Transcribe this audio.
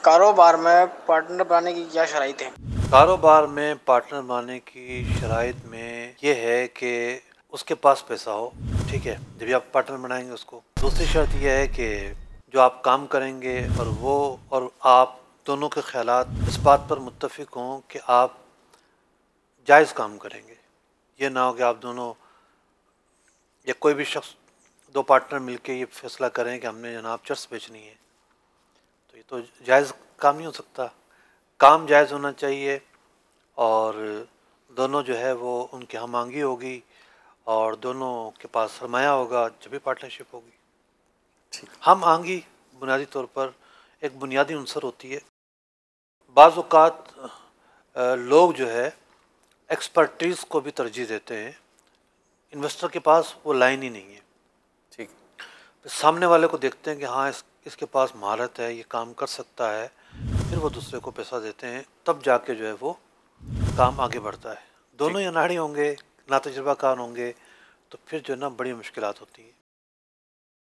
कारोबार में पार्टनर बनाने की क्या शराइत है? कारोबार में पार्टनर बनाने की शराइत में ये है कि उसके पास पैसा हो, ठीक है, जब आप पार्टनर बनाएंगे उसको। दूसरी शर्त यह है कि जो आप काम करेंगे और वो और आप दोनों के ख्यालात इस बात पर मुत्तफिक हों कि आप जायज़ काम करेंगे। ये ना हो कि आप दोनों या कोई भी शख्स, दो पार्टनर मिलके ये फैसला करें कि हमने जनाब चर्स बेचनी है, तो ये तो जायज़ काम नहीं हो सकता। काम जायज़ होना चाहिए और दोनों जो है वो उनकी हम-आहंगी होगी और दोनों के पास सरमाया होगा, जब भी पार्टनरशिप होगी। हम-आहंगी बुनियादी तौर पर एक बुनियादी उनसर होती है। बाज़ औक़ात लोग जो है एक्सपर्टीज़ को भी तरजीह देते हैं। इन्वेस्टर के पास वो लाइन ही नहीं है, ठीक। सामने वाले को देखते हैं कि हाँ इसके पास महारत है, ये काम कर सकता है, फिर वो दूसरे को पैसा देते हैं, तब जाके जो है वो काम आगे बढ़ता है। दोनों ही अनाड़ी होंगे, ना तजुर्बाकार होंगे, तो फिर जो है ना बड़ी मुश्किलात होती हैं।